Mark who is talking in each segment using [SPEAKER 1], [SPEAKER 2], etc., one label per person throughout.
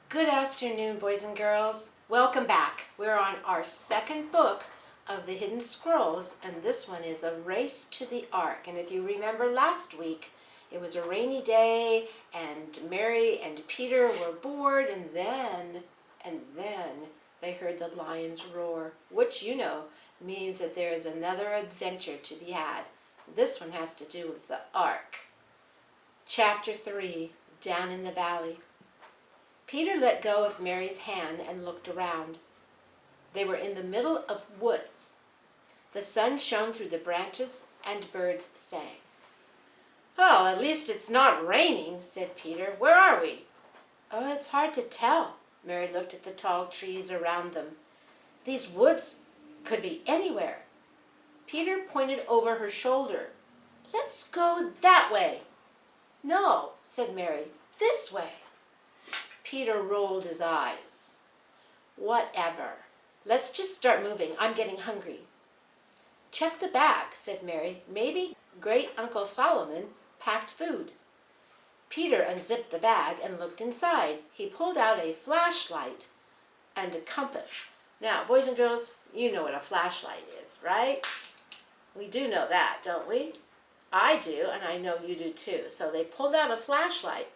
[SPEAKER 1] Good afternoon, boys and girls. Welcome back. We're on our second book of the Hidden Scrolls, and this one is A Race to the Ark. And if you remember last week, it was a rainy day, and Mary and Peter were bored, and then they heard the lions roar, which means that there is another adventure to be had. This one has to do with the Ark. Chapter 3, Down in the Valley. Peter let go of Mary's hand and looked around. They were in the middle of woods. The sun shone through the branches and birds sang. "Oh, at least it's not raining," said Peter. "Where are we?" "Oh, it's hard to tell." Mary looked at the tall trees around them. "These woods could be anywhere." Peter pointed over her shoulder. "Let's go that way." "No," said Mary, "this way." Peter rolled his eyes. "Whatever. Let's just start moving. I'm getting hungry." "Check the bag," said Mary. "Maybe Great Uncle Solomon packed food." Peter unzipped the bag and looked inside. He pulled out a flashlight and a compass. Now, boys and girls, you know what a flashlight is, right? We do know that, don't we? I do, and I know you do too. So they pulled out a flashlight.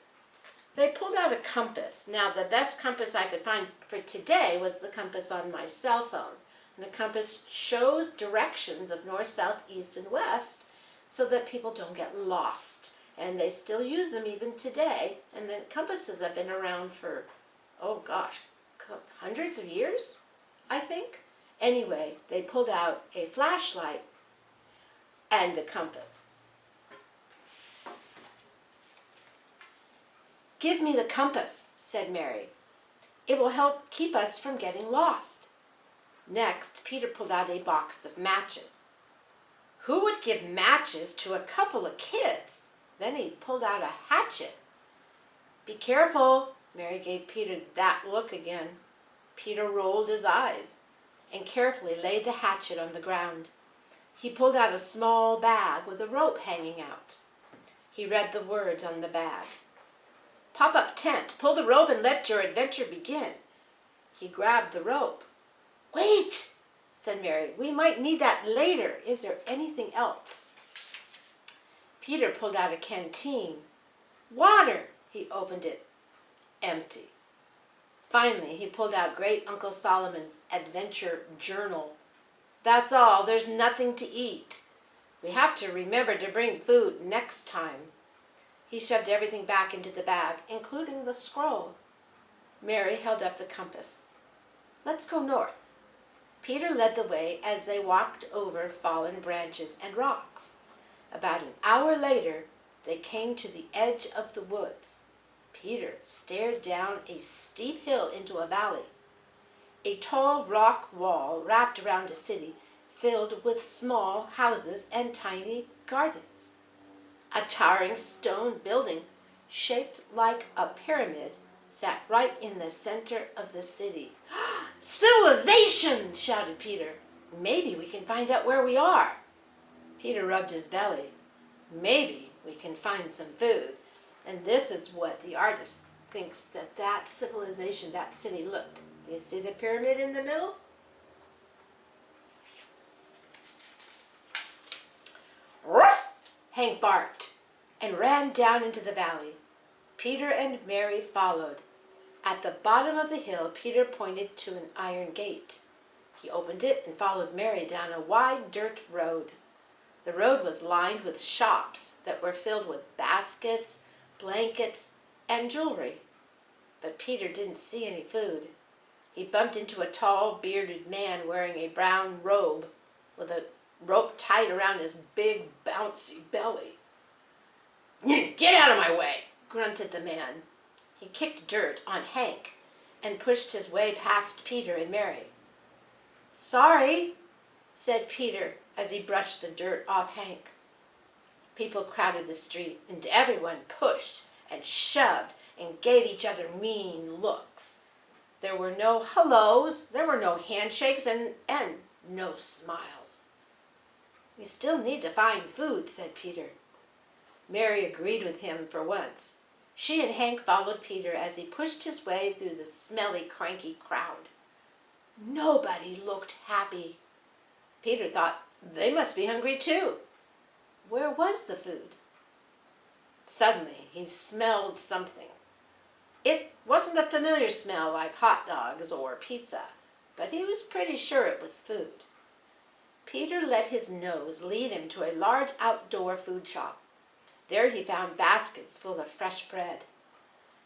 [SPEAKER 1] They pulled out a compass. Now, the best compass I could find for today was the compass on my cell phone. And the compass shows directions of north, south, east, and west so that people don't get lost. And they still use them even today. And the compasses have been around for, hundreds of years, I think. Anyway, they pulled out a flashlight and a compass. "Give me the compass," said Mary. "It will help keep us from getting lost." Next, Peter pulled out a box of matches. Who would give matches to a couple of kids? Then he pulled out a hatchet. "Be careful," Mary gave Peter that look again. Peter rolled his eyes and carefully laid the hatchet on the ground. He pulled out a small bag with a rope hanging out. He read the words on the bag. "Pop-up tent. Pull the rope and let your adventure begin." He grabbed the rope. "Wait," said Mary. "We might need that later. Is there anything else?" Peter pulled out a canteen. "Water." He opened it. Empty. Finally, he pulled out Great Uncle Solomon's adventure journal. "That's all. There's nothing to eat. We have to remember to bring food next time." He shoved everything back into the bag, including the scroll. Mary held up the compass. "Let's go north." Peter led the way as they walked over fallen branches and rocks. About an hour later, they came to the edge of the woods. Peter stared down a steep hill into a valley. A tall rock wall wrapped around a city filled with small houses and tiny gardens. A towering stone building, shaped like a pyramid, sat right in the center of the city. "Civilization!" shouted Peter. "Maybe we can find out where we are." Peter rubbed his belly. "Maybe we can find some food." And this is what the artist thinks that civilization, that city looked. Do you see the pyramid in the middle? "Ruff!" Hank barked and ran down into the valley. Peter and Mary followed. At the bottom of the hill, Peter pointed to an iron gate. He opened it and followed Mary down a wide dirt road. The road was lined with shops that were filled with baskets, blankets, and jewelry. But Peter didn't see any food. He bumped into a tall, bearded man wearing a brown robe with a rope tied around his big, bouncy belly. "Get out of my way," grunted the man. He kicked dirt on Hank and pushed his way past Peter and Mary. "Sorry," said Peter as he brushed the dirt off Hank. People crowded the street, and everyone pushed and shoved and gave each other mean looks. There were no hellos, there were no handshakes, and no smiles. "We still need to find food," said Peter. Mary agreed with him for once. She and Hank followed Peter as he pushed his way through the smelly, cranky crowd. Nobody looked happy. Peter thought they must be hungry too. Where was the food? Suddenly, he smelled something. It wasn't a familiar smell like hot dogs or pizza, but he was pretty sure it was food. Peter let his nose lead him to a large outdoor food shop. There he found baskets full of fresh bread.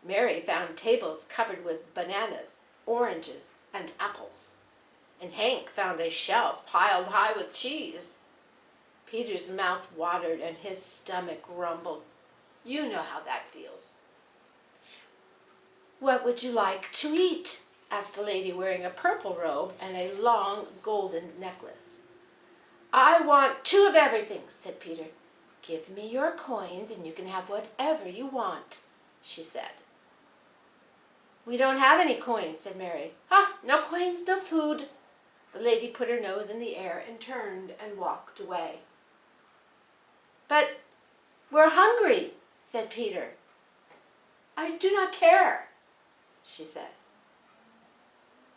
[SPEAKER 1] Mary found tables covered with bananas, oranges, and apples. And Hank found a shelf piled high with cheese. Peter's mouth watered and his stomach rumbled. You know how that feels. "What would you like to eat?" asked a lady wearing a purple robe and a long golden necklace. "I want 2 of everything," said Peter. "Give me your coins and you can have whatever you want," she said. "We don't have any coins," said Mary. No coins, no food." The lady put her nose in the air and turned and walked away. "But we're hungry," said Peter. "I do not care," she said.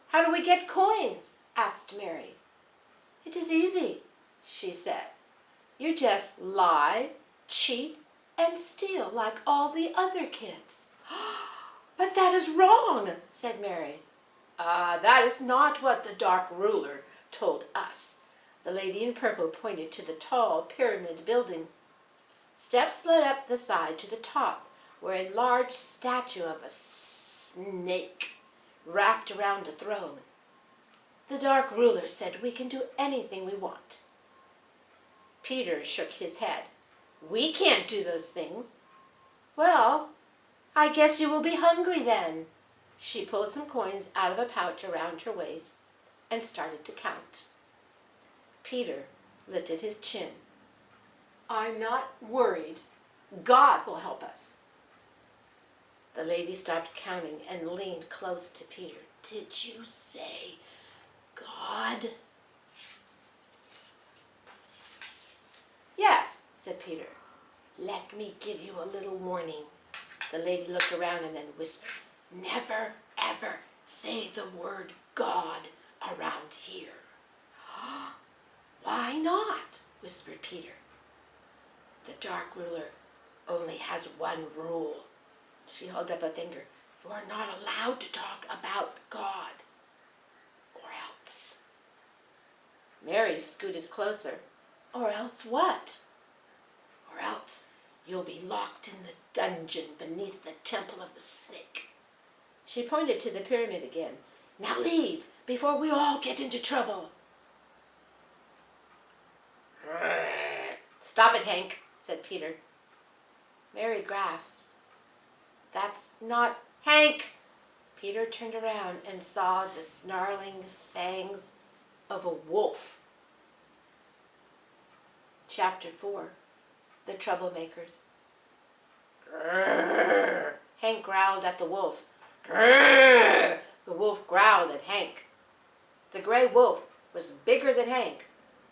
[SPEAKER 1] "How do we get coins?" asked Mary. "It is easy," she said. "You just lie, cheat, and steal like all the other kids." "But that is wrong," said Mary. That is not what the dark ruler told us." The lady in purple pointed to the tall pyramid building. Steps led up the side to the top, where a large statue of a snake wrapped around a throne. "The dark ruler said we can do anything we want." Peter shook his head. "We can't do those things." "Well, I guess you will be hungry then." She pulled some coins out of a pouch around her waist and started to count. Peter lifted his chin. "I'm not worried. God will help us." The lady stopped counting and leaned close to Peter. "Did you say God?" "Yes," said Peter. "Let me give you a little warning." The lady looked around and then whispered, "Never, ever say the word God around here." "Why not?" whispered Peter. "The dark ruler only has one rule." She held up a finger. "You are not allowed to talk about God, or else." Mary scooted closer. "Or else what?" "Or else you'll be locked in the dungeon beneath the temple of the snake." She pointed to the pyramid again. "Now leave before we all get into trouble." "Stop it, Hank," said Peter. Mary grasped. "That's not Hank." Peter turned around and saw the snarling fangs of a wolf. Chapter 4. The Troublemakers. "Grrr." Hank growled at the wolf. "Grrr." The wolf growled at Hank. The gray wolf was bigger than Hank,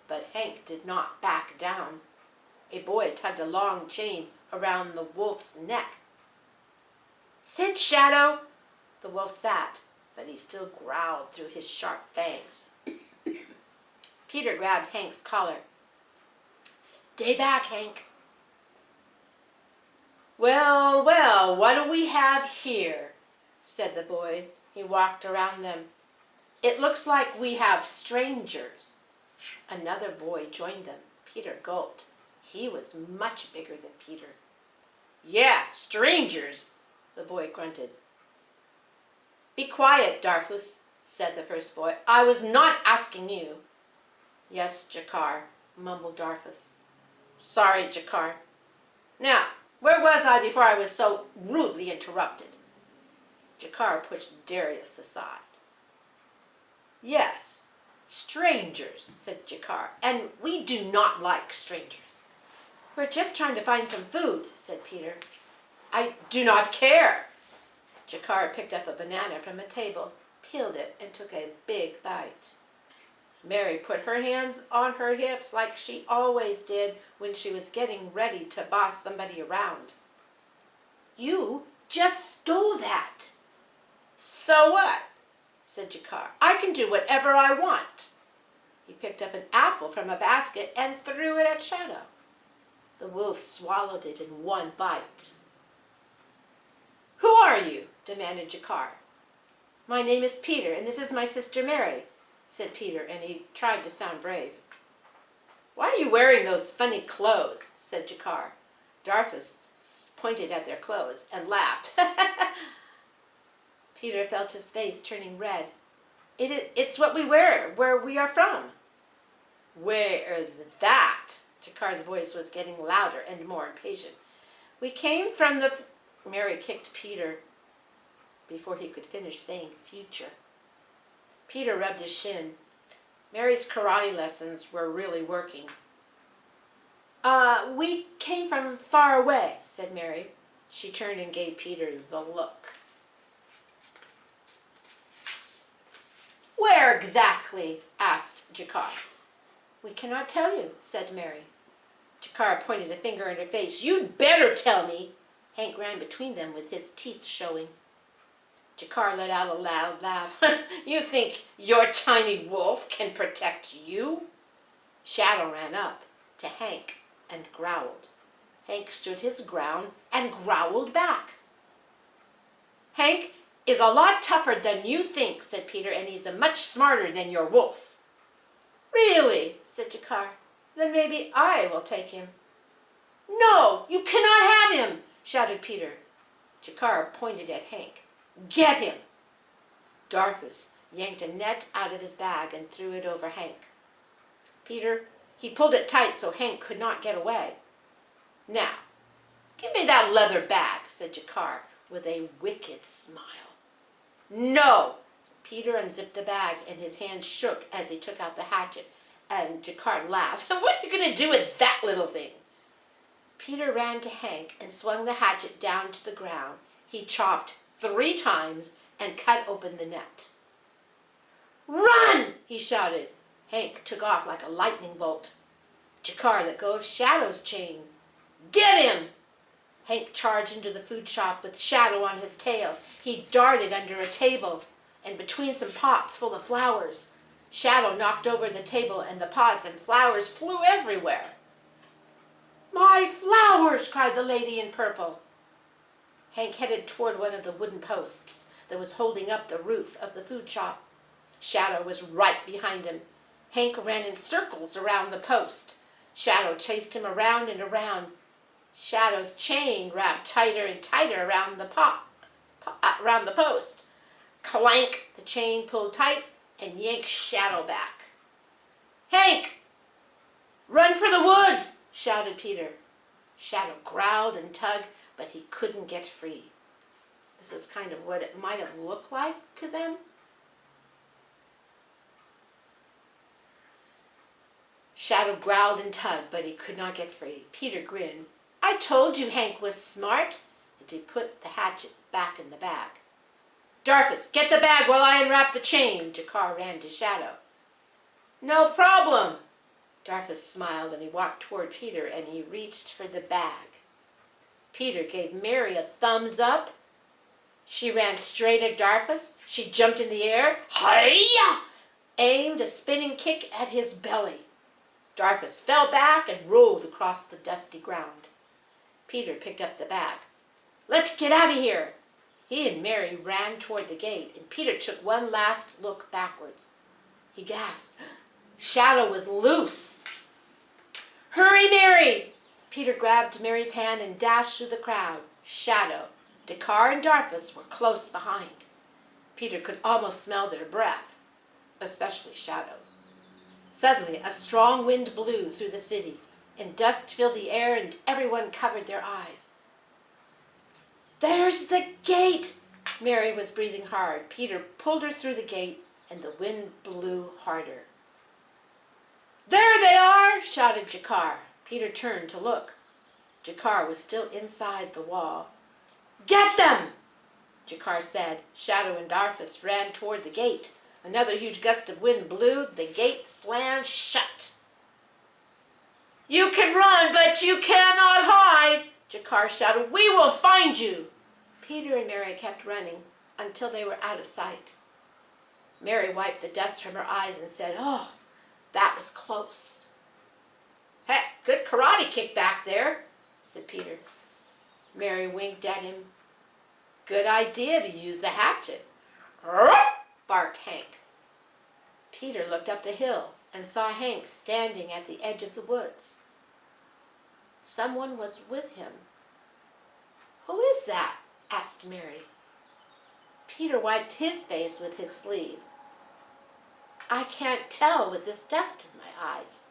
[SPEAKER 1] but Hank did not back down. A boy tugged a long chain around the wolf's neck. "Sit, Shadow." The wolf sat, but he still growled through his sharp fangs. Peter grabbed Hank's collar. "Stay back, Hank." "Well, well, what do we have here?" said the boy. He walked around them. "It looks like we have strangers." Another boy joined them. Peter gulped. He was much bigger than Peter. "Yeah, strangers," the boy grunted. "Be quiet, Darfus," said the first boy. "I was not asking you." "Yes, Jakar," mumbled Darfus. "Sorry, Jakar. Now, where was I before I was so rudely interrupted?" Jakar pushed Darius aside. "Yes, strangers," said Jakar, "and we do not like strangers." "We're just trying to find some food," said Peter. "I do not care." Jakar picked up a banana from a table, peeled it, and took a big bite. Mary put her hands on her hips like she always did when she was getting ready to boss somebody around. You just stole that. So what? Said Jakar. I can do whatever I want. He picked up an apple from a basket and threw it at Shadow. The wolf swallowed it in one bite. Who are you? Demanded Jakar. My name is Peter, and this is my sister Mary, said Peter, and he tried to sound brave. Why are you wearing those funny clothes? Said Jakar. Darfus pointed at their clothes and laughed. Peter felt his face turning red. It's what we wear where we are from. Where is that? Jakar's voice was getting louder and more impatient. We came from the... Mary kicked Peter before he could finish saying future. Peter rubbed his shin. Mary's karate lessons were really working. We came from far away, said Mary. She turned and gave Peter the look. Where exactly? Asked Jakar. We cannot tell you, said Mary. Jakar pointed a finger in her face. You'd better tell me. Hank ran between them with his teeth showing. Jakar let out a loud laugh. You think your tiny wolf can protect you? Shadow ran up to Hank and growled. Hank stood his ground and growled back. Hank is a lot tougher than you think, said Peter, and he's much smarter than your wolf. Really, said Jakar. Then maybe I will take him. No, you cannot have him, shouted Peter. Jakar pointed at Hank. Get him! Darfus yanked a net out of his bag and threw it over Hank. Peter, he pulled it tight so Hank could not get away. Now, give me that leather bag, said Jakar with a wicked smile. No! Peter unzipped the bag and his hand shook as he took out the hatchet, and Jakar laughed. What are you going to do with that little thing? Peter ran to Hank and swung the hatchet down to the ground. He chopped 3 times and cut open the net. Run! He shouted. Hank took off like a lightning bolt. Jakar let go of Shadow's chain. Get him! Hank charged into the food shop with Shadow on his tail. He darted under a table and between some pots full of flowers. Shadow knocked over the table and the pots and flowers flew everywhere. My flowers! Cried the lady in purple. Hank headed toward one of the wooden posts that was holding up the roof of the food shop. Shadow was right behind him. Hank ran in circles around the post. Shadow chased him around and around. Shadow's chain wrapped tighter and tighter around the post. Clank! The chain pulled tight and yanked Shadow back. Hank! Run for the woods! Shouted Peter. Shadow growled and tugged, but he couldn't get free. This is kind of what it might have looked like to them. Shadow growled and tugged, but he could not get free. Peter grinned. I told you Hank was smart. And he put the hatchet back in the bag. Darfus, get the bag while I unwrap the chain. Jakar ran to Shadow. No problem. Darfus smiled and he walked toward Peter and he reached for the bag. Peter gave Mary a thumbs up. She ran straight at Darfus. She jumped in the air, hi-ya! Aimed a spinning kick at his belly. Darfus fell back and rolled across the dusty ground. Peter picked up the bag. Let's get out of here. He and Mary ran toward the gate, and Peter took one last look backwards. He gasped. Shadow was loose. Hurry, Mary! Peter grabbed Mary's hand and dashed through the crowd. Shadow, Jakar, and Darfus were close behind. Peter could almost smell their breath, especially Shadow's. Suddenly, a strong wind blew through the city, and dust filled the air, and everyone covered their eyes. There's the gate! Mary was breathing hard. Peter pulled her through the gate, and the wind blew harder. There they are! Shouted Jakar. Peter turned to look. Jakar was still inside the wall. Get them! Jakar said. Shadow and Darfus ran toward the gate. Another huge gust of wind blew. The gate slammed shut. You can run, but you cannot hide, Jakar shouted, "We will find you!" Peter and Mary kept running until they were out of sight. Mary wiped the dust from her eyes and said, "Oh, that was close." "Hey, good karate kick back there," said Peter. Mary winked at him. "Good idea to use the hatchet," barked Hank. Peter looked up the hill and saw Hank standing at the edge of the woods. Someone was with him. "Who is that?" asked Mary. Peter wiped his face with his sleeve. "I can't tell with this dust in my eyes.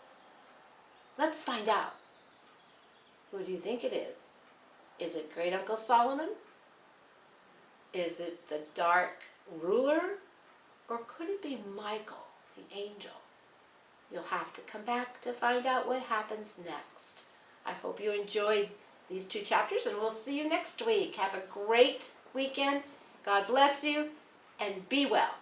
[SPEAKER 1] Let's find out." "Who do you think it is? Is it Great Uncle Solomon? Is it the dark ruler? Or could it be Michael, the angel?" You'll have to come back to find out what happens next. I hope you enjoyed these 2 chapters, and we'll see you next week. Have a great weekend. God bless you, and be well.